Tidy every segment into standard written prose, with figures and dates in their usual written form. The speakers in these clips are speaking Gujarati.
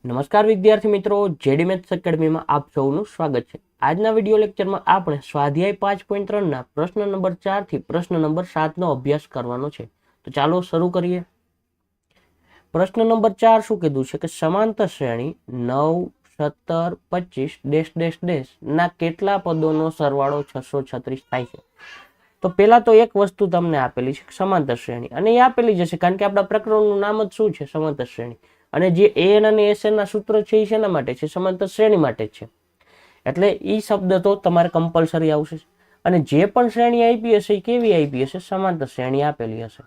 નમસ્કાર વિદ્યાર્થી મિત્રો, જેડી મેથ્સ એકેડમીમાં આપ સૌનું સ્વાગત છે। આજના વિડીયો લેક્ચરમાં આપણે સ્વાધ્યાય 5.3ના પ્રશ્ન નંબર 4 થી પ્રશ્ન નંબર 7 નો અભ્યાસ કરવાનો છે। તો ચાલો શરૂ કરીએ। પ્રશ્ન નંબર 4 શું કીધું છે કે સમાંતર શ્રેણી 9, 17, 25 ડેશ ડેશ ડેશ ના કેટલા પદોનો સરવાળો 636 થાય છે। તો પેલા તો એક વસ્તુ તમને આપેલી છે સમાંતર શ્રેણી, અને એ આપેલી જશે કારણ કે આપણા પ્રકરણનું નામ જ શું છે, સમાંતર શ્રેણી। અને જે એન અને એસએન ના સૂત્ર છે એ શેના માટે છે, સમાંતર શ્રેણી માટે છે। એટલે ઈ શબ્દ તો તમારે કમ્પલસરી આવશે। અને જે પણ શ્રેણી આપી હશે એ કેવી આપી હશે, સમાંતર શ્રેણી આપેલી હશે।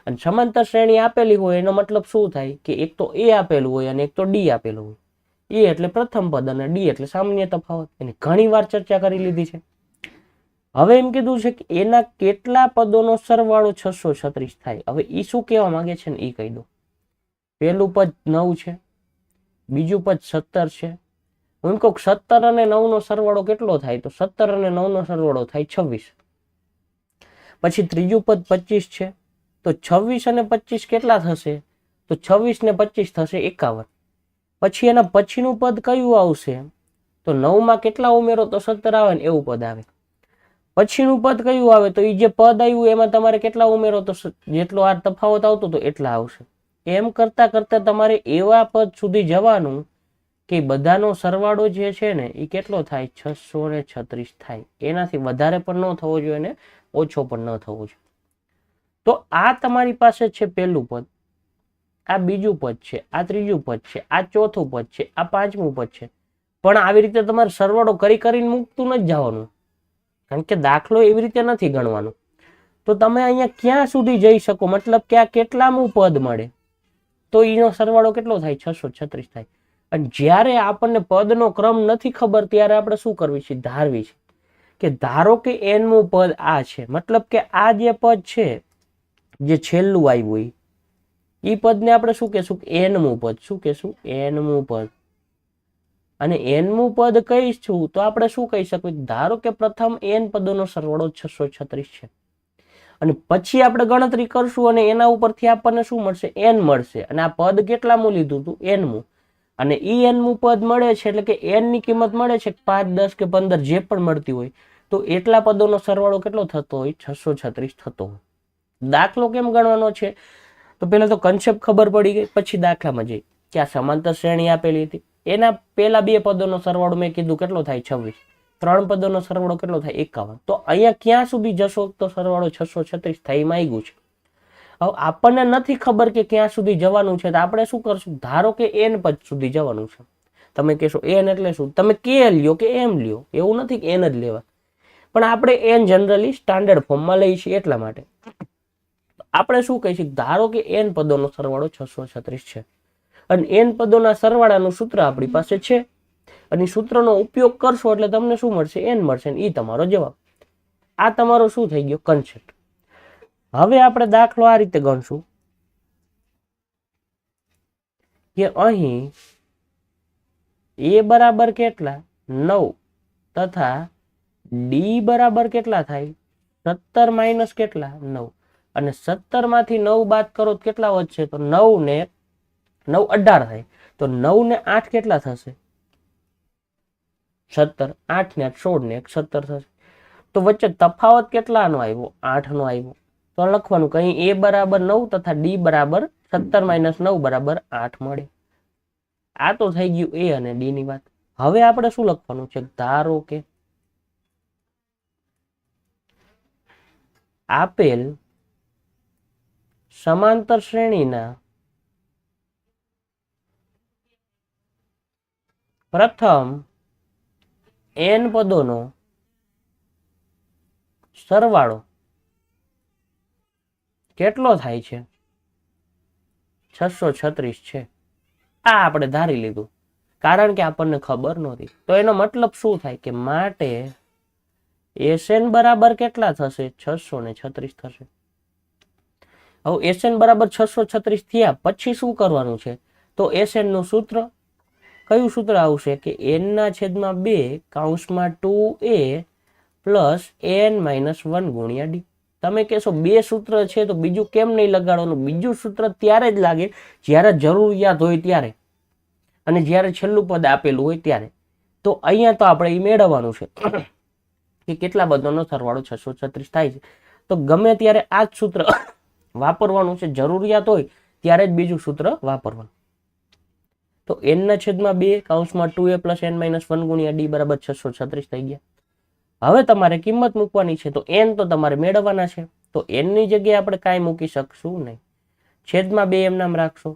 અને સમાંતર શ્રેણી આપેલી હોય એનો મતલબ શું થાય કે એક તો એ આપેલું હોય અને એક તો ડી આપેલું હોય। એ એટલે પ્રથમ પદ અને ડી એટલે સામાન્ય તફાવત, એની ઘણી વાર ચર્ચા કરી લીધી છે। હવે એમ કીધું છે કે એના કેટલા પદોનો સરવાળો 636 થાય। હવે ઈ શું કહેવા માંગે છે ને ઈ કહી દો। પહેલું પદ 9 છે, બીજું પદ 17 છે। હું કહું 17 અને 9 નો સરવાળો કેટલો થાય, તો 17 અને 9 નો સરવાળો થાય 26। પછી ત્રીજું પદ 25 છે, તો 26 અને 25 કેટલા થશે, તો 26 ને 25 થશે 51। પછી એના પછીનું પદ કયું આવશે, તો 9 માં કેટલા ઉમેરો તો 17 આવે ને એવું પદ આવે। પછીનું પદ કયું આવે, તો એ જે પદ આવ્યું એમાં તમારે કેટલા ઉમેરો તો જેટલો આ તફાવત આવતો તો એટલા આવશે। એમ કરતા કરતા તમારે એવા પદ સુધી જવાનું કે બધાનો સરવાળો જે છે ને એ કેટલો થાય, 636 થાય। એનાથી વધારે પણ ન થવો જોઈએ અને ઓછો પણ ન થવો જોઈએ। તો આ તમારી પાસે છે પહેલું પદ, આ બીજું પદ છે, આ ત્રીજું પદ છે, આ ચોથું પદ છે, આ પાંચમું પદ છે। પણ આવી રીતે તમારે સરવાળો કરીને મૂકતું નથી જવાનું, કારણ કે દાખલો એવી રીતે નથી ગણવાનો। તો તમે અહીંયા ક્યાં સુધી જઈ શકો, મતલબ કે આ કેટલામું પદ મળે, તો એનો સરવાળો કેટલો થાય, 636 થાય। અને જ્યારે આપણને પદનો ક્રમ નથી ખબર ત્યારે આપણે શું કરવી છે, ધારવી છે કે ધારો કે એનમું પદ આ છે, મતલબ કે આ જે પદ છે જે છેલ્લું આવ્યું એ પદને આપણે શું કહેશું, એનમું પદ। શું કહેશું, એનમું પદ। અને એનમું પદ કહીશું તો આપણે શું કહી શકીએ, ધારો કે પ્રથમ એન પદોનો સરવાળો 636 છે, અને પછી આપણે ગણતરી કરશું અને એના ઉપરથી આપણને શું મળશે, એન મળશે। અને આ પદ કેટલામું લીધું હતું, એનમું। અને ઈ એનમું પદ મળે છે એટલે કે એન ની કિંમત મળે છે 5, 10 કે 15 જે પણ મળતી હોય, તો એટલા પદોનો સરવાળો કેટલો થતો હોય, 636 થતો હોય। દાખલો કેમ ગણવાનો છે, તો પેલા તો કન્સેપ્ટ ખબર પડી ગઈ, પછી દાખલામાં જઈ કે આ સમાંતર શ્રેણી આપેલી હતી, એના પેલા બે પદોનો સરવાળો મેં કીધું કેટલો થાય, 26। 3 પદોનો સરવાળો કેટલો થાય, 51। તો અહીંયા ક્યાં સુધી જશો તો સરવાળો 636 થાય માંગ્યું છે। હવે આપણને નથી ખબર કે ક્યાં સુધી જવાનું છે, તો આપણે શું કરશું, ધારો કે એન પદ સુધી જવાનું છે। તમે કહેશો એન એટલે શું, તમે કે લ્યો કે એમ લ્યો, એવું નથી કે એન જ લેવા, પણ આપણે એન જનરલી સ્ટાન્ડર્ડ ફોર્મમાં લઈએ છીએ એટલા માટે આપણે શું કહીશું, ધારો કે એન પદોનો સરવાળો 636 છે, અને એન પદોના સરવાળાનું સૂત્ર આપણી પાસે છે, અને સૂત્રનો ઉપયોગ કરશો એટલે તમને શું મળશે, એન મળશે, ને એ તમારો જવાબ। આ તમારો શું થઈ ગયો, કન્સેપ્ટ। હવે આપણે દાખલો આ રીતે ગણશું કે અહીં એ બરાબર કેટલા, 9 તથા ડી બરાબર કેટલા થાય, 17 માઇનસ કેટલા, 9। અને 17 માંથી 9 બાદ કરો તો કેટલા વધશે, તો 9 ને 9 18 થાય। તો 9 ને 8 કેટલા થશે, 17। 8 ને 8 16 ને 1 17 થશે। તો વચ્ચે તફાવત કેટલાનો આવ્યો, 8 નો આવ્યો। તો લખવાનું કहीं એ બરાબર 9 તથા ડી બરાબર 17 માઇનસ 9 બરાબર 8 મળે। આ તો થઈ ગયું એ અને ડી ની વાત। હવે આપણે શું લખવાનું છે, ધારો કે આપેલ સમાંતર શ્રેણીના પ્રથમ એન પદોનો સરવાળો કેટલો થાય છે, 636 છે। આ આપણે ધારી લીધું કારણ કે આપણને ખબર નહોતી। તો એનો મતલબ શું થાય કે માટે એસએન બરાબર કેટલા થશે, 636 થશે। હવે એસએન બરાબર 636 થયા પછી શું કરવાનું છે, તો એસએન નું સૂત્ર કયું સૂત્ર આવશે કે એન ના છેદમાં 2 કૌંસમાં 2a પ્લસ n માઇનસ 1 ગુણ્યા ડી। તમે કહેશો બે સૂત્ર છે તો બીજું કેમ નહીં લગાડવાનું, બીજું સૂત્ર ત્યારે જ લાગે જ્યારે જરૂરિયાત હોય ત્યારે। અને જ્યારે છેલ્લું પદ આપેલું હોય ત્યારે. તો અહીંયા તો આપણે એ મેળવવાનું છે કે કેટલા પદોનો સરવાળો 636 થાય છે. તો ગમે ત્યારે આ જ સૂત્ર વાપરવાનું છે, જરૂરિયાત હોય ત્યારે જ બીજું સૂત્ર વાપરવાનું. તો n ના છેદમાં 2 કૌંસમાં 2a પ્લસ n માઇનસ 1 ગુણ્યા d બરાબર 636 થઈ ગયા. હવે તમારે કિંમત મૂકવાની છે, તો n તો તમારે મેળવવાના છે. તો n ની જગ્યાએ આપણે કાંઈ મૂકી શકશું નહીં. છેદમાં 2 એમ નામ રાખશો.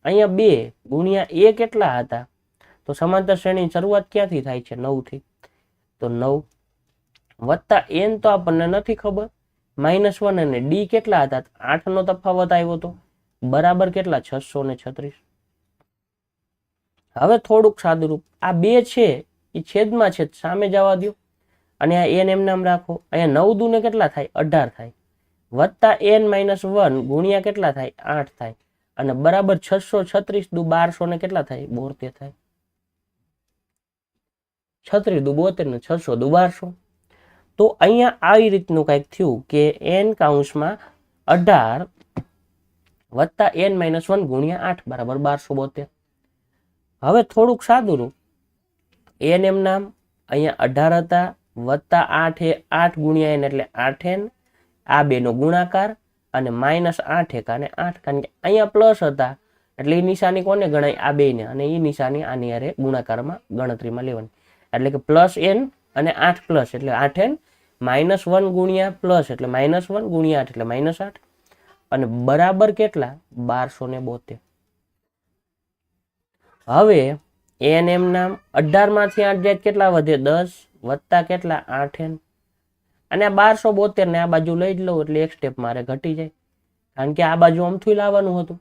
અહીંયા 2 ગુણ્યા a કેટલા હતા? તો સમાંતર શ્રેણીની શરૂઆત ક્યાંથી થાય છે? 9 થી. તો 9 વત્તા n તો આપણને નથી ખબર, -1 અને d કેટલા હતા? 8 નો તફાવત આવ્યો તો બરાબર કેટલા? 636. હવે થોડુંક સાદુરૂપ, આ 2 છે એ છેદમાં છે, સામે જવા દો અને આ n એમ નામ રાખો. અહીંયા 9 દુને કેટલા થાય? 18 થાય. વત્તા n માઇનસ 1 ગુણ્યા કેટલા થાય? 8 થાય. અને બરાબર 636 દુ 1200 ને કેટલા થાય? 72 થાય. 36 દુ 72 ને 600 દુ 1200. તો અહીંયા આવી રીતનું કંઈક થયું કે n કૌંસમાં 18 વત્તા n માઇનસ 1 ગુણ્યા 8 બરાબર 1272. હવે થોડુંક સાદું રૂપ, n એમ નામ અહીંયા 18 હતા વત્તા 8 એ 8 ગુણ્યા n એટલે 8n, આ બેનો ગુણાકાર અને -8 એકાને 8, કારણ કે અહીંયા પ્લસ હતા એટલે એ નિશાની કોને ગણાય? આ બેને, અને એ નિશાની આની હારે ગુણાકારમાં ગણતરીમાં લેવાની. એટલે કે પ્લસ n અને 8 પ્લસ એટલે 8n, -1 ગુણ્યા પ્લસ એટલે -1 ગુણ્યા 8 એટલે -8 અને બરાબર કેટલા? 1272. હવે n એમ નામ 18 માંથી 8 જાય કેટલા વધે? 10 વત્તા કેટલા? 8n. અને આ 1272 ને આ બાજુ લઈ જ લઉં એટલે એક સ્ટેપ મારે ઘટી જાય, કારણ કે આ બાજુ અમથું લાવવાનું હતું.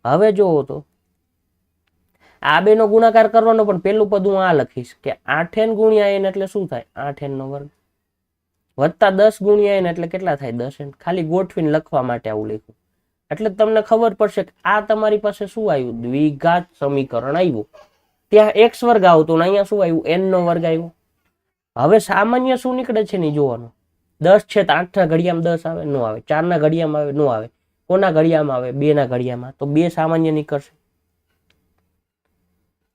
હવે જોવો તો આ બેનો ગુણાકાર કરવાનો, પણ પેલું પદ હું આ લખીશ કે 8n ગુણ્યા n એટલે શું થાય? 8n નો વર્ગ વત્તા 10 ગુણ્યા n એટલે કેટલા થાય? 10n. ખાલી ગોઠવીને લખવા માટે આવું લખ્યું, એટલે તમને ખબર પડશે કે આ તમારી પાસે શું આવ્યું? દ્વિઘાત સમીકરણ આવ્યું. ત્યાં x વર્ગ આવતો ને અહીંયા શું આવ્યું? n નો વર્ગ આવ્યો. હવે સામાન્ય શું નીકળે છે ને જોવાનું. 10 છે તો 8 ના ઘડિયામાં 10 આવે? નો આવે. 4 ના ઘડિયામાં આવે? નો આવે. કોના ઘડિયામાં આવે? 2 ના ઘડિયામાં. તો 2 સામાન્ય નીકળશે.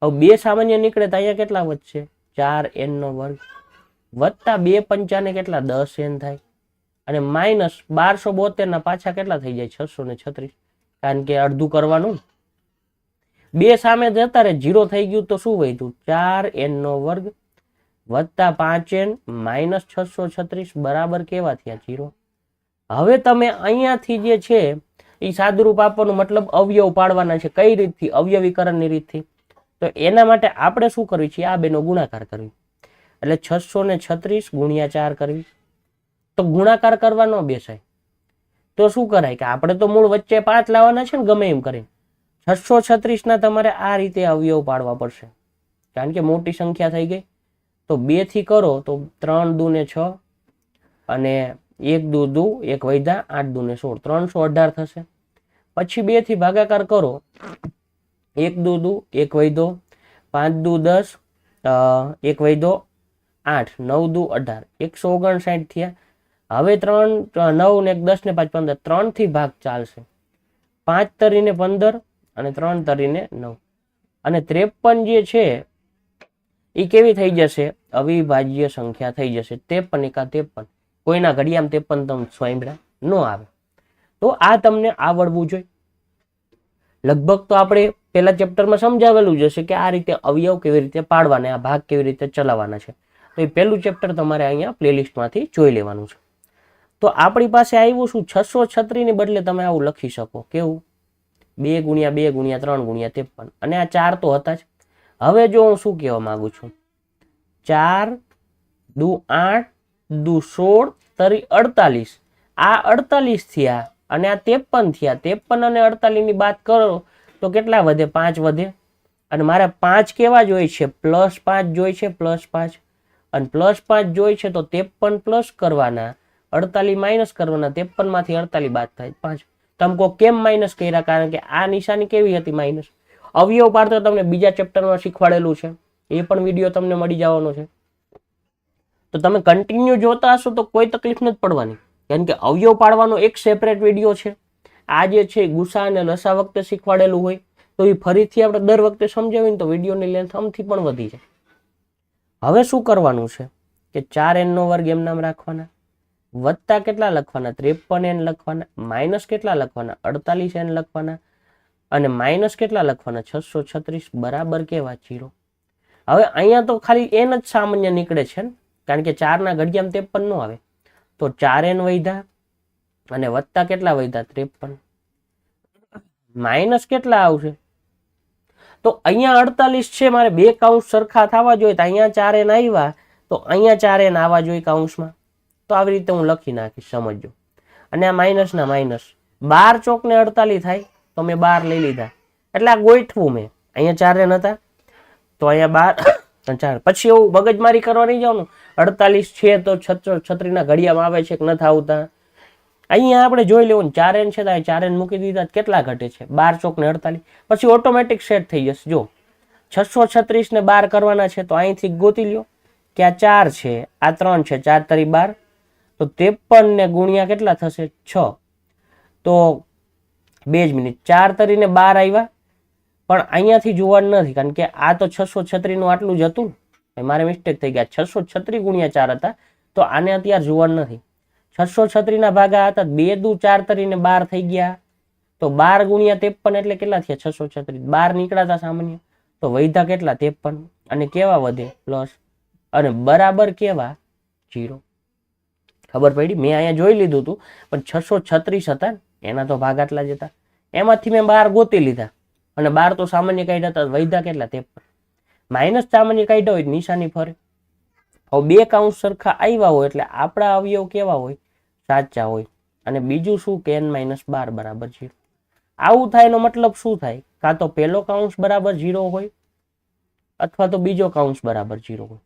હવે 2 સામાન્ય નીકળે તો અહીંયા કેટલા વધશે? 4n નો વર્ગ વત્તા 2 પંચાને કેટલા? 10n થાય. અને માઇનસ 1272 ના પાછા કેટલા થઈ જાય? 636, કારણ કે અડધું કરવાનું. 2 સામે જતા રે 0 થઈ ગયું તો શું વધ્યું? 4n નો વર્ગ વત્તા 5n માઇનસ 636 બરાબર કેવા થયા? 0. હવે તમે અહીંયાથી જે છે એ સાદુરૂપ આપવાનું, મતલબ અવયવ પાડવાના છે. કઈ રીતથી? અવયવીકરણની રીતથી. તો એના માટે આપણે શું કરવી છે? આ બેનો ગુણાકાર કરવી, એટલે 636 ગુણ્યા 4 કરવી. તો ગુણાકાર કરવા ન બેસાય તો શું કરાય કે આપણે તો મૂળ વચ્ચે 5 લાવવાના છે ને, ગમે એમ કરીને 636 ના તમારે આ રીતે અવયવ પાડવા પડશે, કારણ કે મોટી સંખ્યા થઈ ગઈ. તો 2 થી કરો તો 3 દુ ને 6 અને 1 દુ 2, 1 વૈધા 8 દુ ને 16, 318 થશે. પછી 2 થી ભાગાકાર કરો, 1 દુ 1 વૈધો, 5 દુ 10, 1 વૈધો 8, 9 દુ 18, 159 થયા. હવે 3 9 ને 10 ને 5 15, 3 થી ભાગ ચાલશે. 5 તરીને 15 અને 3 તરીને 9, અને 53 જે છે એ કેવી થઈ જશે? અવિભાજ્ય સંખ્યા થઈ જશે. 53 એકા 53, કોઈના ઘડિયામાં 53 તમે સ્વયંભ્રા ન આવે. તો આ તમને આવડવું જોઈએ. લગભગ તો આપણે પેલા ચેપ્ટરમાં સમજાવેલું જ હશે કે આ રીતે અવયવ કેવી રીતે પાડવાના, આ ભાગ કેવી રીતે ચલાવવાના છે. તો એ પહેલું ચેપ્ટર તમારે અહીંયા પ્લેલિસ્ટમાંથી જોઈ લેવાનું છે. તો આપણી પાસે આવ્યું શું? 636 ની બદલે તમે આવું લખી શકો. કેવું? 2 ગુણ્યા 2 ગુણ્યા 3 ગુણ્યા 53, અને આ 4 તો હતા જ. હવે જો હું શું કહેવા માંગુ છું, 4 દુ 8 દુ 16 તરી 48, આ 48 થયા અને આ 53 થયા. 53 અને 48 ની બાદ કરો તો કેટલા વધે? 5 વધે. અને મારે 5 કેવા જોઈએ છે? +5 જોઈએ છે, +5. અને +5 જોઈએ છે તો 53 પ્લસ કરવાના, 48 માઇનસ કરવાના. 53 માંથી 48 બાદ થાય 5. તમે કહો કેમ માઇનસ કર્યા? કારણ કે આ નિશાની કેવી હતી? માઇનસ. અવયવ પાડતો તમને બીજા ચેપ્ટરમાં શીખવાડેલું છે, એ પણ વિડીયો તમને મળી જવાનો છે. તો તમે કન્ટિન્યુ જોતા હશો તો કોઈ તકલીફ નથી પડવાની, કારણ કે અવયવ પાડવાનો એક સેપરેટ વિડીયો છે. આ જે છે ગુસા અને લસા વખતે શીખવાડેલું હોય, તો તો એ ફરીથી આપણે દર વખતે સમજાવીને તો વિડીયોની લેન્થ આમથી પણ વધી જાય. હવે શું કરવાનું છે કે 4n² એમ નામ રાખવાના, વત્તા કેટલા લખવાના 53n લખવાના, માઇનસ કેટલા લખવાના 48n લખવાના અને માઇનસ કેટલા લખવાના 636 બરાબર કેવા 0. હવે અહીંયા તો ખાલી n જ સામાન્ય નીકળે છે ને, કારણ કે 4 ના ઘડિયામાં 53 નો આવે, તો 4n વધ્યા અને વત્તા કેટલા વધ્યા 53, માઇનસ કેટલા આવશે તો અહીંયા 48 છે, મારે બે કૌંસ સરખા થવા જોઈએ તો અહીંયા 4n આવ્યા તો અહીંયા 4n આવવા જોઈએ કૌંસમાં. તો આવી રીતે હું લખી નાખીશ, સમજો. અને આ માઇનસ ના માઇનસ 12 ચોક ને 48 થાય તો મેં 12 લઈ લીધા, એટલે આ ગોઠવું મેં. અહીંયા 4n હતા તો અહીંયા 12 4, પછી એવું મગજમારી કરવા નહીં જવાનું 48 છે તો 36 ના ઘડિયામાં આવે છે કે નથી આવતા. અહીંયા આપણે જોઈ લેવું 4n છે તો 4n મૂકી દીધા, કેટલા ઘટે છે 12 ચોક ને 48, પછી ઓટોમેટિક સેટ થઈ જશે. જો 636 ને 12 કરવાના છે તો અહીંથી ગોતી લ્યો કે આ 4 છે, આ 3 છે, 4 તરી 12, તો 53 ને ગુણ્યા કેટલા થશે 6, તો 2 મિનિટ 4 તરીને 12 આવ્યા, પણ અહીંયાથી જોવાનું નથી કારણ કે આ તો 636 નું આટલું જ હતું, મારે મિસ્ટેક થઈ ગયા, 636 ગુણ્યા 4 હતા તો આને અત્યારે જોવાનું નથી. 636 ના ભાગા હતા 2 દુ 4 તરીને 12 થઈ ગયા, તો 12 ગુણ્યા 53 એટલે કેટલા થયા 636, 12 નીકળાતા સામાન્ય તો વૈધા કેટલા 53, અને કેવા વધે પ્લસ, અને બરાબર કેવા 0. ખબર પડી? મેં અહીંયા જોઈ લીધું હતું પણ 636 હતા એના તો ભાગ આટલા જ હતા, એમાંથી મેં 12 ગોતી લીધા અને 12 તો સામાન્ય કાઢ્યા હતા, વૈધા કેટલા 53, માઇનસ સામાન્ય કાઢ્યા હોય નિશાની ફરે. હવે બે કૌંસ સરખા આવ્યા હોય એટલે આપણા અવયવ કેવા હોય સાચા હોય, અને બીજું શું કે n-12 બરાબર 0. આવું થાય એનો મતલબ શું થાય, કાં તો પહેલો કૌંસ બરાબર 0 હોય અથવા તો બીજો કૌંસ બરાબર 0 હોય.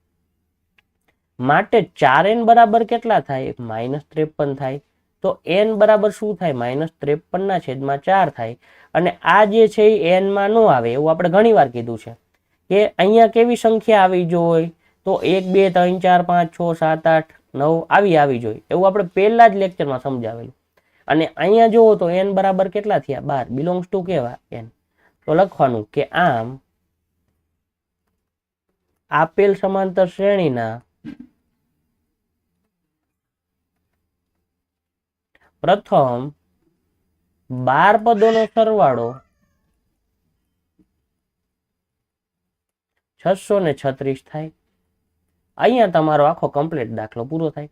માટે 4n બરાબર કેટલા થાય -53 થાય, તો n બરાબર શું થાય -53 ના છેદમાં 4 થાય, અને આ જે છે એ n માં ન આવે એવું આપણે ઘણી વાર કીધું છે કે અહીંયા કેવી સંખ્યા આવી જોઈએ તો 1 2 3 4 5 6 7 8 9 આવી જોઈએ, એવું આપણે પહેલા જ લેક્ચરમાં સમજાવેલું. અને અહીંયા જુઓ તો n બરાબર કેટલા થયા 12, બિલોંગ્સ ટુ કેવા n, તો લખવાનું કે આમ આપેલ સમાંતર શ્રેણીના પ્રથમ 12 પદોનો સરવાળો 636 થાય. અહીંયા તમારો આખો કમ્પ્લીટ દાખલો પૂરો થાય,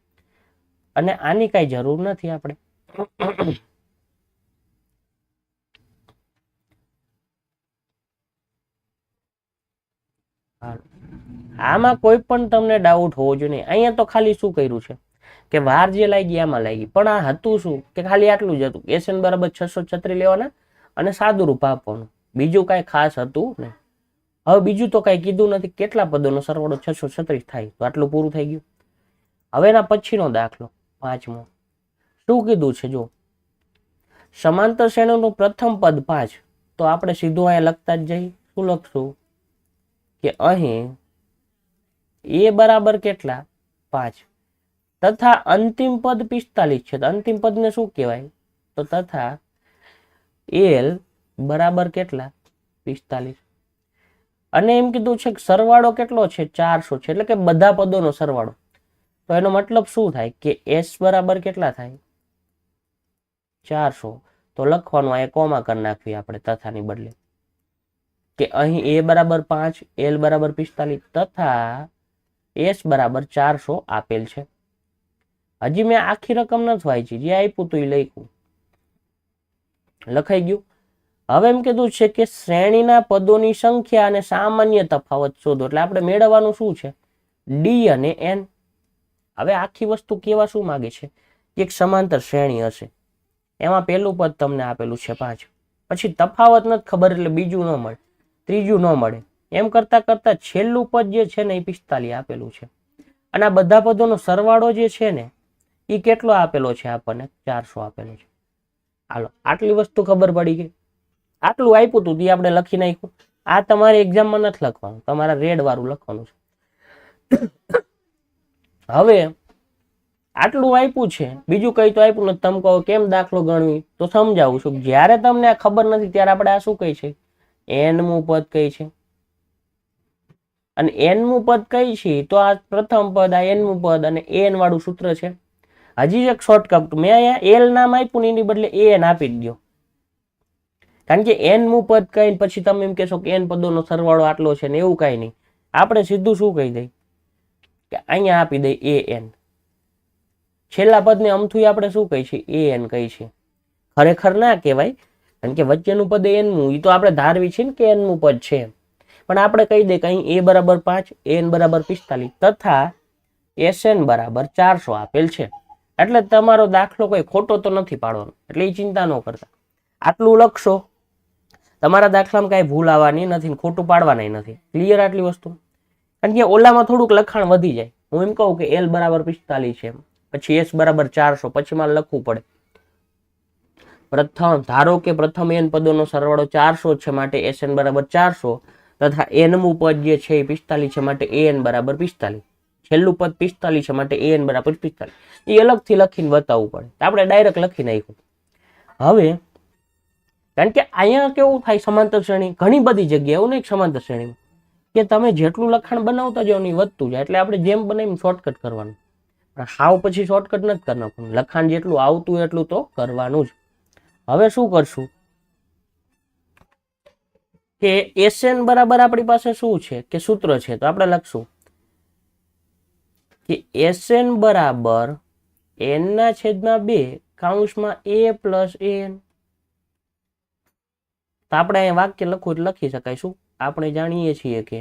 અને આની કઈ જરૂર નથી આપણે. આમાં કોઈ પણ તમને ડાઉટ હોવો જોઈએ નહીં. અહીંયા તો ખાલી શું કર્યું છે કે વાર જે લાગી આમાં લાગી, પણ આ હતું શું કે ખાલી આટલું જ હતું, SN બરાબર 636 લેવાના અને સાદું રૂપ આપવાનું, બીજું કઈ ખાસ હતું નહીં. હવે બીજું તો કઈ કીધું નથી, કેટલા પદોનો સરવાળો 636 થાય, તો આટલું પૂરું થઈ ગયું. હવે એના પછીનો દાખલો 5મો શું કીધું છે, જો સમાંતર શ્રેણીનું પ્રથમ પદ 5, તો આપણે સીધું અહીંયા લખતા જ જઈએ. શું લખશું કે અહીં a બરાબર કેટલા 5, તથા અંતિમ પદ 45 છે, તો અંતિમ પદને શું કહેવાય તો તથા l બરાબર કેટલા 45, અને એમ કીધું છે કે સરવાળો કેટલો છે 400 છે, એટલે કે બધા પદોનો સરવાળો. તો એનો મતલબ શું થાય કે s બરાબર કેટલા થાય 400, તો લખવાનું આ કોમા કરી નાખવી આપણે તથાની બદલે, કે અહીં a બરાબર 5, l બરાબર 45 તથા s બરાબર 400 આપેલ છે. હજી મેં આખી રકમ નથી વાંચી, જે આપ્યું તું એ લખ્યું, લખાઈ ગયું. હવે એમ કીધું છે કે શ્રેણીના પદોની સંખ્યા અને સામાન્ય તફાવત શોધો, એટલે આપણે મેળવવાનું શું છે d અને n. હવે આખી વસ્તુ કેવા શું માંગે છે, એક સમાંતર શ્રેણી હશે, એમાં પહેલું પદ તમને આપેલું છે 5, પછી તફાવત નથી ખબર એટલે બીજું ન મળે, ત્રીજું ન મળે, એમ કરતા કરતા છેલ્લું પદ જે છે ને એ 45 આપેલું છે, અને આ બધા પદોનો સરવાળો જે છે ને એ કેટલો આપેલો છે આપણને 400 આપેલો છે. હાલો આટલી વસ્તુ ખબર પડી ગઈ. આટલું આપ્યું હતું તે આપણે લખી નાખ્યું. આ તમારે એક્ઝામમાં નથી લખવાનું, તમારા રેડ વાળું લખવાનું છે. હવે આટલું આપ્યું છે, બીજું કઈ તો આપ્યું નથી. તમે કહો કેમ દાખલો ગણવી, તો સમજાવું છું. જ્યારે તમને આ ખબર નથી ત્યારે આપણે આ શું કહી છે એનમું પદ કઈ છે અને એનમું પદ કઈ છે તો આ પ્રથમ પદ આ એનમું પદ અને એન વાળું સૂત્ર છે. હજી એક શોર્ટકટ મેં અહીંયા એલ નામ આપ્યું ને એની બદલે એન આપી દો, કારણ કે એન મુ પદ કઈ પછી તમે એમ કહેશો કે એન પદોનો સરવાળો આટલો છે ને એવું કઈ નહીં. આપણે સીધું શું કહી દઈ કે અહીંયા આપી દઈ એ એન, છેલ્લા પદને અમથું આપણે શું કહી છે એ એન કહી છે. ખરેખર ના કહેવાય, કારણ કે વચ્ચેનું પદ એનમું એ તો આપણે ધારવી છે ને કે એનમું પદ છે, પણ આપણે કહી દે કે અહીં એ બરાબર 5, એન બરાબર 45 તથા એસએન બરાબર 400 આપેલ છે. એટલે તમારો દાખલો કોઈ ખોટો તો નથી પાડવાનો, એટલે એ ચિંતા ન કરતા. આટલું લખશો, તમારા દાખલામાં કાંઈ ભૂલ આવવાની નથી, ખોટું પાડવાના નથી. ક્લિયર આટલી વસ્તુ? કારણ કે ઓલામાં થોડુંક લખાણ વધી જાય. હું એમ કહું કે એલ બરાબર 45 છે, પછી એસ બરાબર 400, પછી મારે લખવું પડે પ્રથમ, ધારો કે પ્રથમ એન પદોનો સરવાળો 400 છે માટે એસએન બરાબર 400 તથા એનમું પદ જે છે એ 45 છે માટે એન બરાબર 45, છેલ્લું પદ 45 છે માટે એન બરાબર 45. એ અલગથી લખીને બતાવવું પડે, આપણે ડાયરેક્ટ લખી નાખ્યું. હવે કારણ કે અહીંયા કેવું થાય સમાંતર શ્રેણી ઘણી બધી જગ્યાએ એવું નહીં સમાંતર શ્રેણીમાં કે તમે જેટલું લખાણ બનાવતા જાઓ ને વધતું જાય, એટલે આપણે જેમ બને એમ શોર્ટકટ કરવાનું. પણ હાવ પછી શોર્ટકટ નથી કરવાનું, લખાણ જેટલું આવતું એટલું તો કરવાનું જ. હવે શું કરશું કે એસએન બરાબર આપણી પાસે શું છે કે સૂત્ર છે, તો આપણે લખશું કે એસએન બરાબર એન ના છેદમાં 2 કૌંસમાં એ પ્લસ એન. તો આપણે અહીંયા વાક્ય લખવું એટલે લખી શકાય. શું આપણે જાણીએ છીએ કે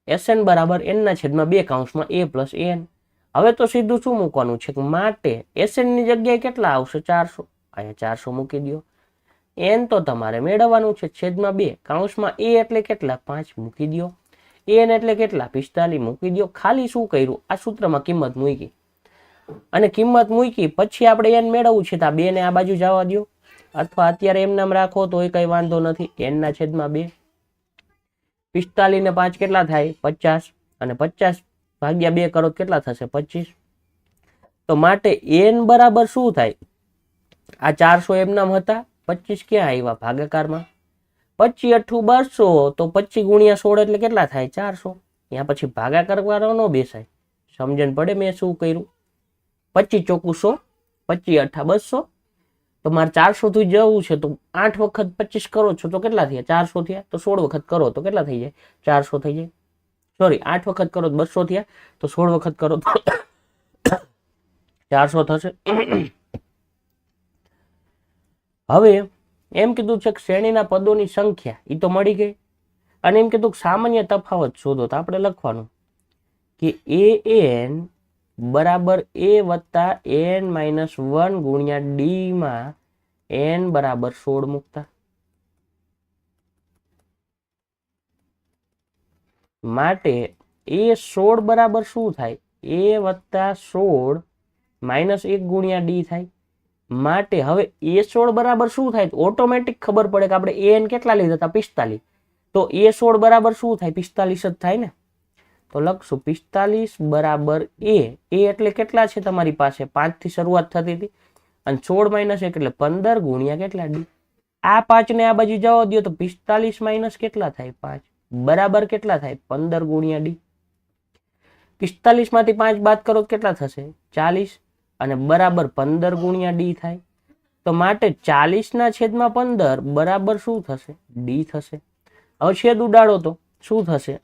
એસએન બરાબર એન ના છેદમાં 2 કૌંસમાં એ પ્લસ એન. હવે તો સીધું શું મૂકવાનું છે કે માટે એસએન ની જગ્યાએ કેટલા આવશે 400, અહીંયા 400 મૂકી દો. એન તો તમારે મેળવવાનું છે છેદમાં 2 કૌંસમાં એ એટલે કેટલા 5 મૂકી દો. એન એટલે કેટલા 45 મૂકી દો. ખાલી શું કર્યું આ સૂત્રમાં કિંમત મૂકી અને કિંમત મૂકી પછી આપણે એન મેળવવું છે તો આ 2 ને આ બાજુ જવા દો, અથવા અત્યારે એમ નામ રાખો તો કઈ વાંધો નથી. એન ના છેદમાં 2, 45 ને 5 કેટલા થાય 50, અને 50 ભાગ્યા 2 કરો કેટલા થશે 25. તો માટે એન બરાબર શું થાય, આ 400 એમ નામ હતા, 25 ક્યાં આવ્યા ભાગાકારમાં, 25 8 200, તો 25 ગુણ્યા 16 એટલે કેટલા થાય 400. ત્યાં પછી ભાગાકાર કરવાનો ન બેસાય, સમજણ પડે મેં શું કર્યું. 25 ચોકું 100, 25 8 200, તો મારે 400 થી જવું છે તો 8 વખત 25 કરો છો તો કેટલા થયા 400 થયા. તો 16 વખત કરો તો કેટલા થઈ જાય 400 થઈ જાય. સોરી 8 વખત કરો તો 200 થયા, તો 16 વખત કરો તો 400 થશે. હવે એમ કીધું છે કે શ્રેણીના પદોની સંખ્યા એ તો મળી ગઈ, અને એમ કીધું સામાન્ય તફાવત શોધો. તો આપણે લખવાનું કે એ એન બરાબર એ વત્તા એન માઇનસ 1 ગુણ્યા ડી માં એન બરાબર 16 મૂકતા. માટે એ 16 બરાબર શું થાય એ વત્તા 16 માઇનસ 1 ગુણ્યા ડી થાય. માટે હવે એ 16 બરાબર શું થાય ઓટોમેટિક ખબર પડે કે આપણે એન કેટલા લીધા હતા 45, તો એ 16 બરાબર શું થાય 45 જ થાય ને. તો લખશું 45 બરાબર એ એટલે કેટલા છે તમારી પાસે 5 થી શરૂઆત થતી હતી, અને 16 માઇનસ 1 એટલે 15 ગુણ્યા કેટલા ડી. આ 5 ને આ બાજુ જવા દો તો 45 માઇનસ કેટલા થાય 5 બરાબર કેટલા થાય 15 ગુણ્યા ડી. 45 માંથી 5 બાદ કરો કેટલા થશે 40, અને બરાબર 15 ગુણ્યા ડી થાય. તો માટે 40 ના છેદમાં 15 બરાબર શું થશે ડી થશે. હવે છેદ ઉડાડો તો શું થશે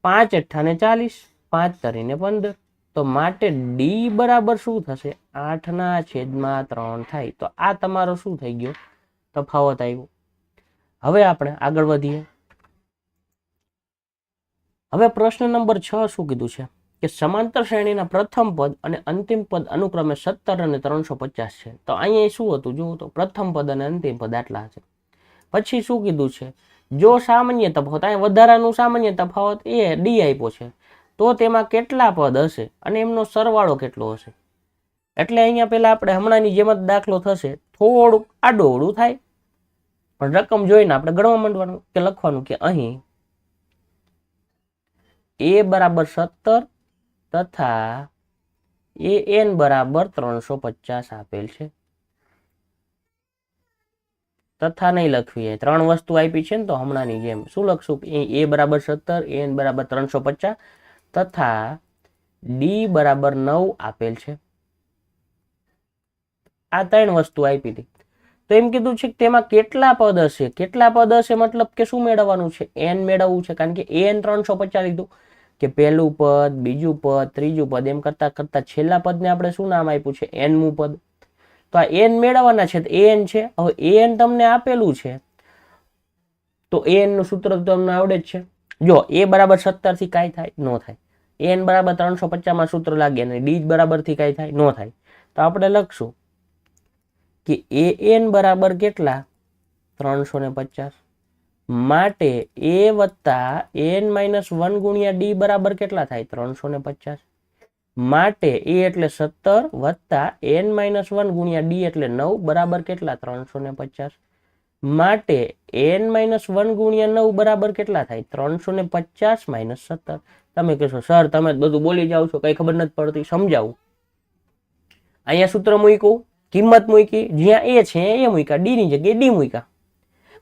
5 8 ને 40, 5 તરીને 15, તો માટે ડી બરાબર શું થશે 8 ના છેદમાં 3 થાય. તો આ તમારો શું થઈ ગયો તફાવત આવ્યો. હવે આપણે આગળ વધીએ. હવે પ્રશ્ન નંબર 6 શું કીધું છે કે સમાંતર શ્રેણીના પ્રથમ પદ અને અંતિમ પદ અનુક્રમે 17 અને 350 છે. તો અહીંયા શું હતું જુઓ તો પ્રથમ પદ અને અંતિમ પદ આટલા છે. પછી શું કીધું છે જો સામાન્ય તફાવત, અહીંયા વધારાનું સામાન્ય તફાવત એ ડી આપ્યો છે, તો તેમાં કેટલા પદ હશે અને એમનો સરવાળો કેટલો હશે. એટલે અહીંયા પેલા આપણે હમણાંની જેમ જ દાખલો થશે, થોડુંક આડોવડું થાય, પણ રકમ જોઈને આપણે ગણવા માંડવાનું કે લખવાનું કે અહીં એ બરાબર 17 તથા એ એન બરાબર 350 આપેલ છે. તથા નહીં લખવી, 3 વસ્તુ આપી છે ને, તો હમણાંની જેમ શું લખશું? એ બરાબર 17, એન બરાબર 350 તથા ડી બરાબર 9 આપેલ છે. આ 3 વસ્તુ આપી હતી. તો એમ કીધું છે કે તેમાં કેટલા પદ હશે? કેટલા પદ હશે મતલબ કે શું મેળવવાનું છે? એન મેળવવું છે, કારણ કે એન 350 લીધું કે પહેલું પદ, બીજું પદ, ત્રીજું પદ, એમ કરતા કરતા છેલ્લા પદને આપણે શું નામ આપ્યું છે? એનમું પદ. તો આ એન મેળવવાના છે, તો એન છે. હવે એન તમને આપેલું છે, તો એન નું સૂત્ર તમને આવડે જ છે. જો એ બરાબર 17 થી કાંઈ થાય ન થાય, એન બરાબર 350 માં સૂત્ર લાગે અને ડી બરાબર થી કાંઈ થાય ન થાય. તો આપણે લખશું કે એન બરાબર કેટલા? 350 માટે એ વત્તા એન -1 ગુણ્યા ડી બરાબર કેટલા થાય? 350 માટે એ એટલે 17 વત્તા એન -1 ગુણ્યા ડી એટલે 9 બરાબર કેટલા? 350 માટે એન -1 ગુણ્યા 9 બરાબર કેટલા થાય? 350 - 17. તમે કહેશો સર તમે બધું બોલી જાવ છો, કઈ ખબર નથી પડતી, સમજાવું. અહીંયા સૂત્ર મૂક્યું, કિંમત મૂકી, જ્યાં એ છે એ મૂક્યા, ડી ની જગ્યાએ ડી મૂક્યા.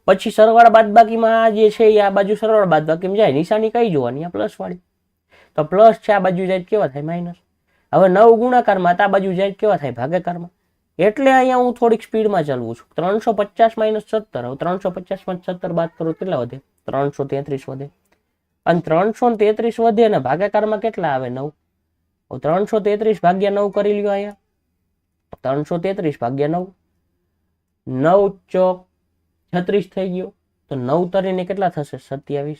પછી સરવાળા બાદબાકીમાં જે છે એ આ બાજુ સરવાળા બાદબાકીમાં જાય, નિશાની કઈ જોવાની? આ પ્લસ વાળી. તો પ્લસ છે, આ બાજુ જાય કેવા થાય? માઇનસ. હવે 9 ગુણાકારમાં આ બાજુ જાય કેવા થાય? ભાગાકારમાં. એટલે અહીંયા હું થોડીક સ્પીડમાં ચાલવું છું. 350 - 17. હવે 350 માં 17 બાદ કરો કેટલા વધે? 333 વધે. અને 333 વધે અને ભાગાકારમાં કેટલા આવે? 9. 333 ભાગ્યા 9 કરી લ્યો. અહીંયા 333 ભાગ્યા 9, 9 ચોક 36 થઈ ગયો. તો 9 તરીને કેટલા થશે? 27.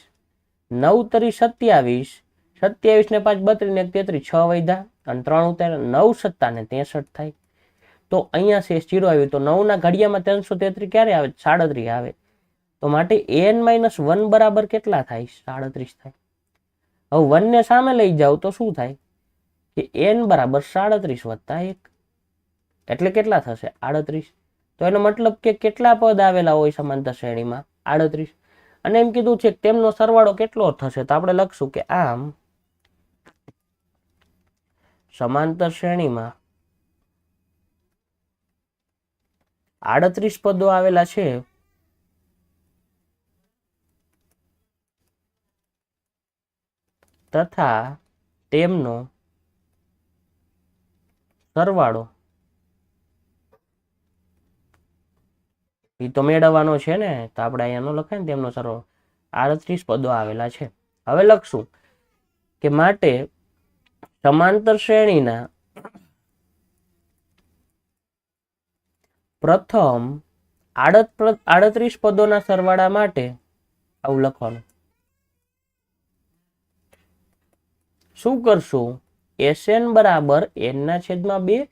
9 તરી 27, 27 ને 5 32 ને 33, 6 વધ્યા અને 3 ઉતાર્યા, 9 સત્તા ને 63 થાય. તો અહીંયા છે 0 આવ્યું. તો 9 ના ઘડિયામાં 333 ક્યારે આવે? 37 આવે. તો માટે n -1 બરાબર કેટલા થાય? 37 થાય. હવે 1 ને સામે લઈ જાવ તો શું થાય? કે n બરાબર 37 વત્તા 1 એટલે કેટલા થશે? 38. તો એનો મતલબ કે કેટલા પદ આવેલા હોય સમાંતર શ્રેણીમાં? 38. અને એમ કીધું છે કે તેમનો સરવાળો કેટલો થશે? તો આપણે લખશું કે આમ સમાંતર શ્રેણીમાં 38 પદો આવેલા છે, તથા તેમનો સરવાળો એ તો મેળવવાનો છે ને, તો આપણે અહીંયા નો લખાય ને, તેમનો સરવાળો 38 પદો આવેલા છે. હવે લખશું કે માટે સમાંતર શ્રેણીના પ્રથમ 38 પદોના સરવાળા માટે આવું લખવાનું. શું કરશું? Sn બરાબર n ના છેદમાં 2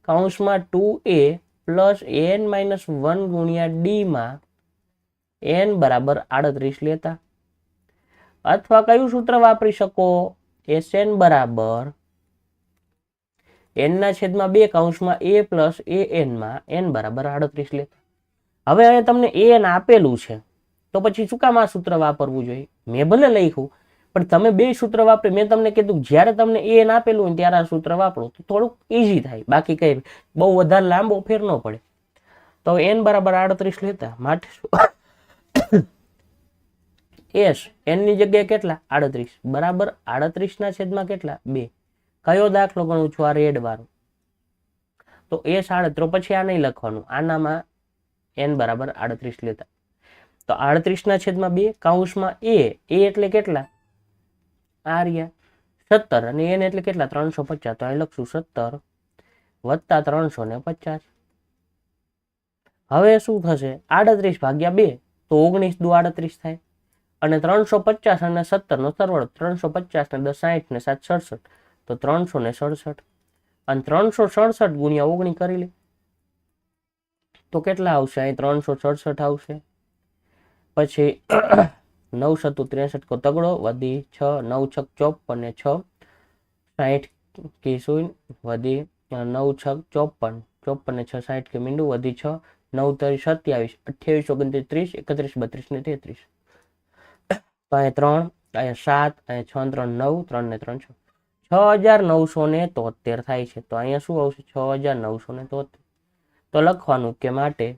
કૌંસમાં 2a પ્લસ n -1 ગુણ્યા ડી માં n બરાબર 38 લેતા, અથવા કયું સૂત્ર વાપરી શકો? Sn બરાબર n ના છેદમાં 2 કૌંસમાં a પ્લસ an માં n બરાબર 38 લેતા. હવે અહીંયા તમને an આપેલું છે, તો પછી શું કામ આ સૂત્ર વાપરવું જોઈએ? મેં ભલે લખ્યું, પણ તમે બે સૂત્ર વાપરી. મેં તમને કીધું જ્યારે તમને an આપેલું હોય ત્યારે આ સૂત્ર વાપરો, તો થોડુંક ઈઝી થાય, બાકી કઈ બહુ વધારે લાંબો ફેર ન પડે. તો n બરાબર 38 લેતા, માટે s n ની જગ્યાએ કેટલા? 38 બરાબર 38 ના છેદમાં કેટલા? 2. કયો દાખલો ગણું છું? આ રેડ વાળો. તો એ 38. પછી આ નહીં લખવાનું, આનામાં n બરાબર 38 લેતા. તો 38 ના છેદમાં 2 કૌંસમાં a એટલે કેટલા? આ રહ્યા 17 અને n એટલે કેટલા? 350. તો અહીં લખશું 17 વત્તા 350. હવે શું થશે? 38 ભાગ્યા 2 તો 19 દુ 38 થાય. અને 350 અને 17 નો સરવાળો, 350 ને 10 60 ને 7 67, તો 367. અને 367 ગુણ્યા 19 કરી લે તો કેટલા આવશે? અહીં 367 આવશે. પછી 9 7 63 કો તગડો વધી 6, 9 6 54 ને 6 60 કે શૂન્ય વધી 9 6 54, 54 ને 6 60 કે મીંડું વધી 6, 9 3 27, 28 29 30 31 32 ને 33. તો અહીંયા 3, અહીંયા 7, અહીંયા 6 3 9, 3 ને 3 6, 6973 થાય છે. તો અહીંયા શું આવશે? 6973. તો લખવાનું કે માટે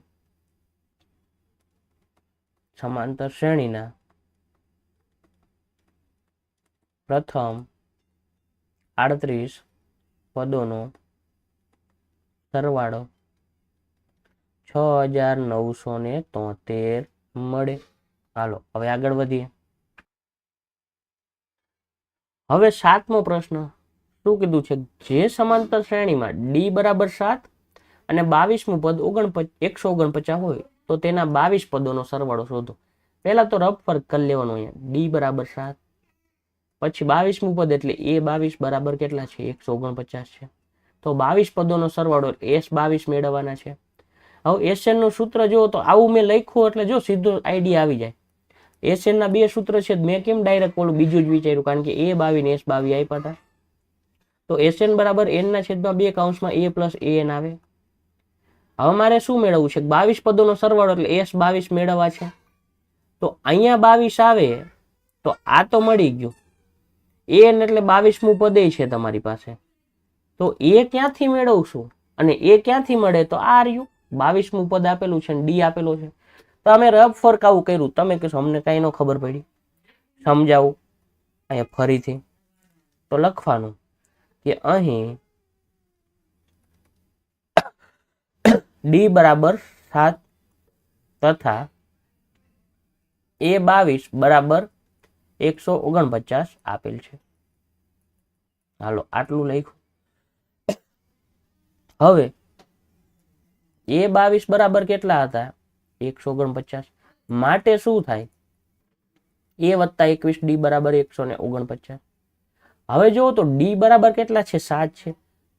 સમાંતર શ્રેણીના પ્રથમ 38 પદોનો સરવાળો 6973 મળે. હાલો હવે આગળ વધીએ. હવે 7મો પ્રશ્ન શું કીધું છે? જે સમાંતર શ્રેણીમાં ડી બરાબર 7 અને 22મું પદ 149 હોય તો તેના 22 પદોનો સરવાળો શોધો. પહેલા તો રફ ફર્ક કરી લેવાનો. અહીંયા ડી બરાબર 7 પછી 22મું પદ એટલે A22 બરાબર કેટલા છે? 149 છે. તો 22 પદોનો સરવાળો S22 મેળવવાના છે. હવે SN નું સૂત્ર જુઓ તો આવું મેં લખ્યું એટલે જો સીધો આઈડિયા આવી જાય. SN ના બે સૂત્ર છે. મેં કેમ ડાયરેક્ટ ઓલું બીજું જ વિચાર્યું? કારણ કે A22 ને S22 આપ્યા હતા. તો SN બરાબર N ના છેદમાં 2 કૌંસમાં A પ્લસ AN આવે. હવે મારે શું મેળવવું છે? 22 પદોનો સરવાળો એટલે S22 મેળવવા છે. તો અહીંયા 22 આવે તો આ તો મળી ગયું. AN એટલે 22મું પદ છે તમારી પાસે. તો એ ક્યાંથી મેળવશું અને એ ક્યાંથી મળે? તો આ રહ્યું 22મું પદ આપેલું છે અને ડી આપેલો છે. તો અમે રફ ફર્ક આવું કર્યું. તમે કહેશો અમને કઈ ન ખબર પડી, સમજાવું અહીંયા ફરીથી. તો લખવાનું કે અહીં ડી બરાબર 7 તથા A22 બરાબર 149 આપેલ છે. હાલો આટલું લખ્યું. હવે A22 બરાબર કેટલા હતા? 149. માટે શું થાય? A વત્તા 21 ડી બરાબર 149. હવે જુઓ તો ડી બરાબર કેટલા છે? 7 છે.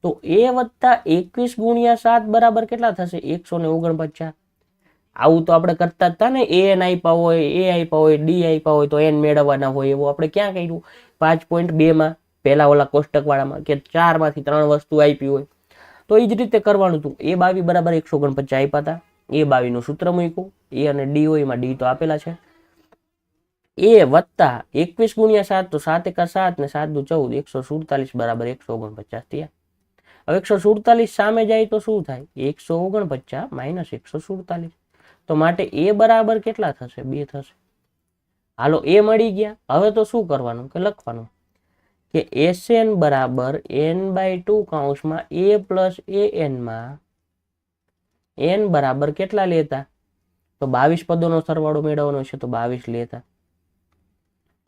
તો A વત્તા 21 ગુણ્યા 7 બરાબર કેટલા થશે? 149. આવું તો આપણે કરતા જ હતા ને. AN આપ્યા હોય, A આપ્યા હોય, ડી આપ્યા હોય તો N મેળવવાના હોય. એવું આપણે ક્યાં કર્યું? 5.2 માં પહેલા ઓલા કોષ્ટક વાળામાં કે 4 માંથી 3 વસ્તુ આપી હોય તો એ જ રીતે કરવાનું હતું. A22 બરાબર 149 આપ્યા હતા. A22 નું સૂત્ર મૂક્યું. A અને D હોય એમાં D તો આપેલા છે. A વત્તા 21 ગુણ્યા 7 તો 7 એકા 7 ને 7 દુ 14, 147 બરાબર 149 થયા. હવે 147 સામે જાય તો શું થાય? 149 માઇનસ 147. તો માટે A બરાબર કેટલા થશે? 2 થશે. હાલો એ મળી ગયા. હવે તો શું કરવાનું કે લખવાનું કે SN બરાબર N/2 કૌંસમાં A પ્લસ AN માં N બરાબર કેટલા લેતા? તો 22 પદોનો સરવાળો મેળવવાનો છે તો 22 લેતા.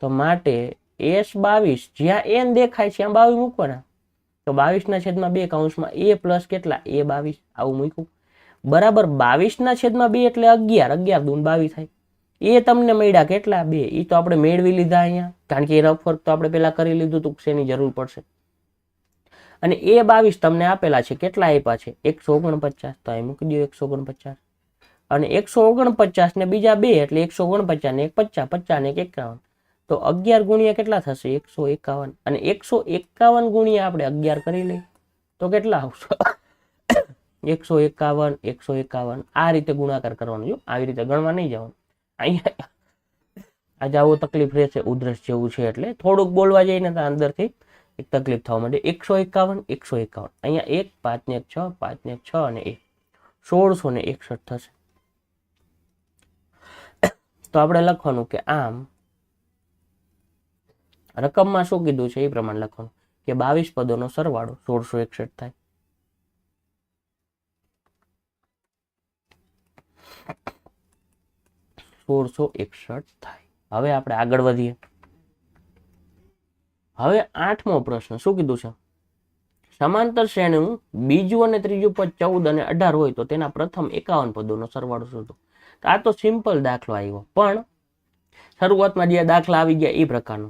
તો માટે S22 જ્યાં N દેખાય છે ત્યાં 22 મૂકવાના. તો 22 ના છેદમાં 2 કૌંસમાં A પ્લસ કેટલા? A22 આવું મૂક્યું. બરાબર 22 ના છેદમાં 2 એટલે 11. 11 દૂન 22 થાય. એ તમને મળ્યા કેટલા? 2. એ તો આપણે મેળવી લીધા અહીંયા, કારણ કે એ રફ વર્ક તો આપણે પેલા કરી લીધું હતું. શેની જરૂર પડશે? અને A22 તમને આપેલા છે. કેટલા આપ્યા છે? 149. તો અહીં મૂકી દો 149. અને 149 ને બીજા 2 એટલે 149 ને 1 50, 50 ને 1 51. તો 11 ગુણ્યા કેટલા થશે? 151. અને 151 ગુણ્યા આપણે 11 કરી લઈએ તો કેટલા આવશે? 151, 151. આ રીતે ગુણાકાર કરવાનો. જો આવી રીતે ગણવા નહીં જવાનું. અહીંયા આજે આવો તકલીફ રહેશે, ઉધરસ જેવું છે એટલે થોડુંક બોલવા જઈને તો અંદરથી એક તકલીફ થવા માંડે. 151, 151. અહીંયા 1, 5 ને 1 6, 5 ને 6 અને 1 1661 થશે. તો આપણે લખવાનું કે આમ રકમમાં શું કીધું છે એ પ્રમાણે લખવાનું કે 22 પદોનો સરવાળો 1661 થાય. થાય. હવે આપણે આગળ વધીએ. હવે 8મો પ્રશ્ન શું કીધું છે? સમાંતર શ્રેણીનું બીજું અને ત્રીજું પદ 14 અને 18 હોય તો તેના પ્રથમ 51 પદોનો સરવાળો શોધો. તો આ તો સિમ્પલ દાખલો આવ્યો, પણ શરૂઆતમાં જે દાખલા આવી ગયા એ પ્રકારનો.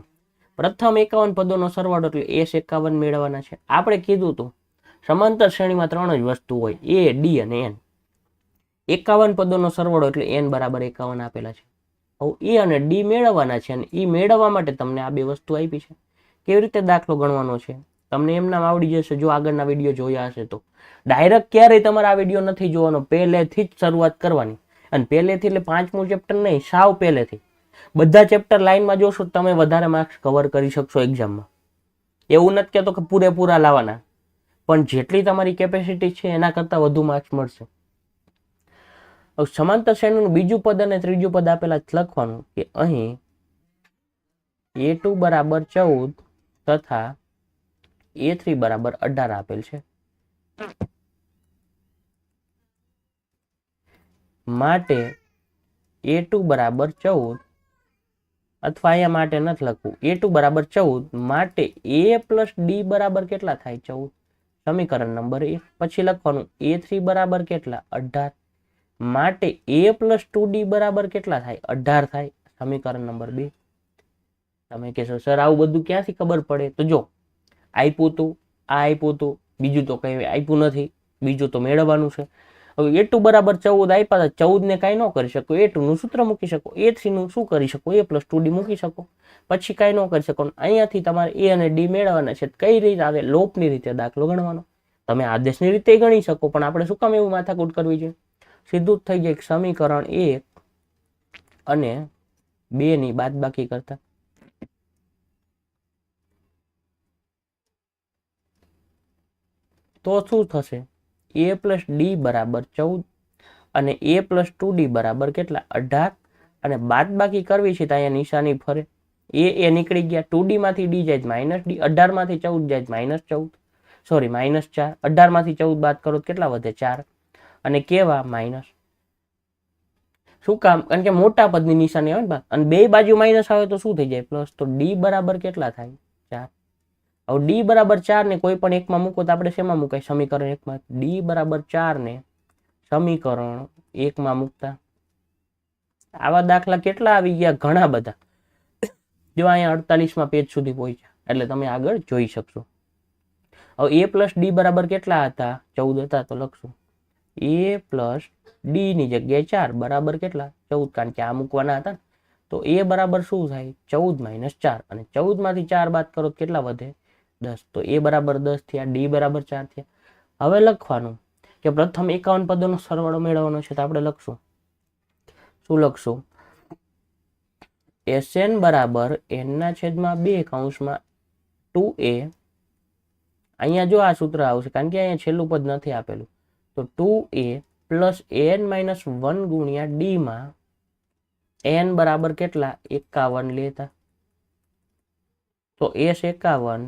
પ્રથમ 51 પદોનો સરવાળો એટલે S51 મેળવવાના છે. આપણે કીધું હતું સમાંતર શ્રેણીમાં 3 જ વસ્તુ હોય, A, D અને N. 51 પદોનો સરવાળો એટલે N બરાબર 51 આપેલા છે. હવે A અને D મેળવવાના છે અને એ મેળવવા માટે તમને આ બે વસ્તુ આપી છે. કેવી રીતે દાખલો ગણવાનો છે તમને એમ નામ આવડી જશે જો આગળના વિડીયો જોયા હશે તો. ડાયરેક્ટ ક્યારેય તમારે આ વિડીયો નથી જોવાનો, પહેલેથી જ શરૂઆત કરવાની. અને પહેલેથી એટલે 5મું ચેપ્ટર નહીં, સાવ પહેલેથી બધા ચેપ્ટર લાઈનમાં જોશો તમે વધારે માર્ક્સ કવર કરી શકશો એક્ઝામમાં. એવું નથી કહેતો કે પૂરેપૂરા લાવવાના, પણ જેટલી તમારી કેપેસિટી છે એના કરતાં વધુ માર્ક્સ મળશે. હવે સમાંતર શ્રેણીનું બીજું પદ અને ત્રીજું પદ આપેલા લખવાનું કે અહીં A2 બરાબર 14 તથા A3 બરાબર 18 આપેલ છે. માટે A2 બરાબર 14 અથવા અહીંયા માટે નથી લખવું, A2 બરાબર 14 માટે A પ્લસ D બરાબર કેટલા થાય? 14. સમીકરણ નંબર 1. પછી લખવાનું A3 બરાબર કેટલા? 18. માટે A પ્લસ 2D બરાબર કેટલા થાય? 18 થાય. સમીકરણ નંબર 2. તમે કહેશો સર આવું બધું ક્યાંથી ખબર પડે? તો જો આપ્યું તું, આ આપ્યું તું, બીજું તો કઈ આપ્યું નથી, બીજું તો મેળવવાનું છે. હવે A2 બરાબર 14 આપ્યા હતા, 14 ને કઈ ન કરી શકો, A2 નું સૂત્ર મૂકી શકો, A3 નું શું કરી શકો? A પ્લસ 2D મૂકી શકો, પછી કઈ ન કરી શકો. અહીંયાથી તમારે A અને D મેળવવાના છે. કઈ રીતે આવે? લોપની રીતે દાખલો ગણવાનો. તમે આદેશની રીતે ગણી શકો, પણ આપણે શું કામ એવું માથાકૂટ કરવી જોઈએ? સીધું જ થઈ જાય સમીકરણ 1 અને 2 ની બાદબાકી કરતા. તો શું થશે? A પ્લસ D બરાબર 14 અને A પ્લસ 2D બરાબર કેટલા? 18. અને બાદબાકી કરવી છે તો અહીંયા નિશાની ફરે. A નીકળી ગયા, 2D માંથી D જાય માઇનસ D, 18 માંથી 14 જાય માઇનસ 14, સોરી માઇનસ 4. 18 માંથી 14 બાદ કરો તો કેટલા વધે? 4. અને કેવા? માઇનસ. શું કામ? કારણ કે મોટા પદની નિશાની આવે ને, અને બે બાજુ માઇનસ આવે તો શું થઈ જાય? પ્લસ. તો D બરાબર કેટલા થાય? 4. હવે D બરાબર 4 ને કોઈ પણ એકમાં મૂકો તો આપણે શેમાં મુકાય? સમીકરણ 1 માં. D બરાબર 4 ને સમીકરણ 1 માં મૂકતા. આવા દાખલા કેટલા આવી ગયા? ઘણા બધા. જો અહીંયા 48 માં પેજ સુધી પહોંચ્યા, એટલે તમે આગળ જોઈ શકશો. હવે A પ્લસ D બરાબર કેટલા હતા? 14 હતા. તો લખશું A પ્લસ D ની જગ્યાએ 4 બરાબર કેટલા? 14. કારણ કે આ મૂકવાના હતા. તો A બરાબર શું થાય? 14 માઇનસ 4. અને 14 માંથી 4 બાદ કરો તો કેટલા વધે? 10. તો A બરાબર 10 થયા, D બરાબર 4 થયા. હવે લખવાનું કે પ્રથમ 51 પદોનો સરવાળો મેળવવાનો છે. તો આપણે લખશું, શું લખશું? Sn બરાબર n ના છેદમાં 2 કૌંસમાં 2a. અહીંયા જો આ સૂત્ર આવશે, કારણ કે અહીંયા છેલ્લું પદ નથી આપેલું. તો 2a પ્લસ an માઇનસ 1 ગુણ્યા d માં n બરાબર કેટલા? 51 લેતા. તો S51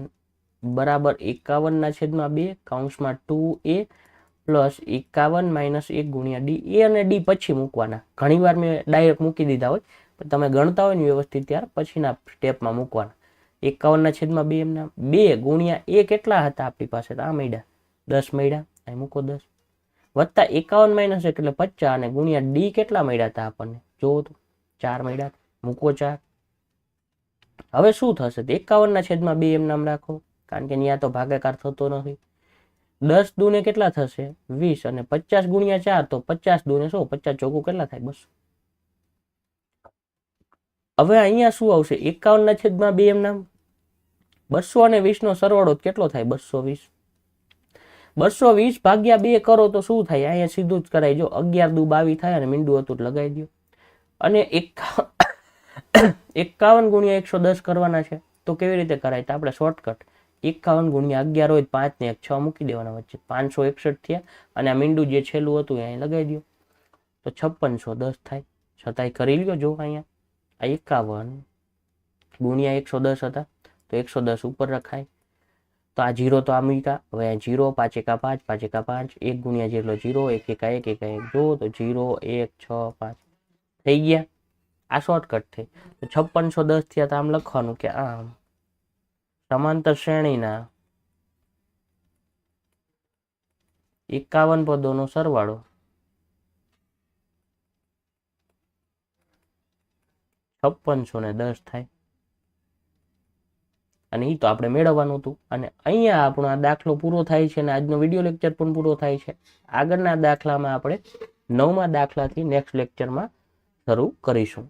બરાબર 51 ના છેદમાં 2 કૌંસમાં 2a પ્લસ 51 માઇનસ 1 ગુણ્યા d. A અને d પછી મૂકવાના. ઘણી વાર મેં ડાયરેક્ટ મૂકી દીધા હોય, પણ તમે ગણતા હોય ને વ્યવસ્થિત ત્યાર પછીના સ્ટેપમાં મૂકવાના. 51 ના છેદમાં 2 એમના 2 ગુણ્યા a કેટલા હતા આપણી પાસે? આ મળ્યા 10 મળ્યા. અહીં મૂકો 10 વત્તા 51 માઇનસ 1 એટલે 50 અને ગુણ્યા d કેટલા મળ્યા હતા આપણને? જોવો તો 4 મળ્યા. મૂકો 4. હવે શું થશે? 51 ના છેદમાં 2 એમ નામ રાખો, કારણ કે ત્યાં તો ભાગાકાર થતો નથી. 10 દુને કેટલા થશે? 20. અને 50 ગુણ્યા 4 તો 50 દુને 100. 50 ચોખ્ખું કેટલા થાય? 200. હવે અહીંયા શું આવશે? 51 ના છેદમાં 2 એમ નામ 200 અને 20 નો સરવાળો કેટલો થાય? 220. 220 ભાગ્યા 2 કરો તો શું થાય? અહીંયા સીધું જ કરાય. જો 11 દુ 22 થાય અને મીંડું હતું લગાવી દો. અને 51 ગુણ્યા 110 કરવાના છે. તો કેવી રીતે કરાય? તો આપણે શોર્ટકટ 51 ગુણ્યા 11 હોય 5 ને 6 મૂકી દેવાના વચ્ચે. 561 થયા. અને આ મીંડું જે છેલ્લું હતું અહીં લગાવી દો તો 5610 થાય. છતાંય કરી લ્યો. જો અહીંયા આ 51 ગુણ્યા 110 હતા તો 110 ઉપર રખાય. તો આ 0 તો આ મૂક્યા. હવે આ 0, 5 એકા 5, 5 એકા 5, 1 ગુણ્યા 0 0, 1 એકા 1, 1 1. જો તો 0 1 6 5 થઈ ગયા. આ શોર્ટકટ થઈ. તો 5610 થયા. તો આમ લખવાનું કે આમ સમાંતર શ્રેણીના 51 પદોનો સરવાળો 5610 થાય. અને એ તો આપણે મેળવવાનું હતું. અને અહીંયા આપણો આ દાખલો પૂરો થાય છે અને આજનો વિડીયો લેક્ચર પણ પૂરો થાય છે. આગળના દાખલામાં આપણે 9મા દાખલાથી નેક્સ્ટ લેક્ચરમાં શરૂ કરીશું.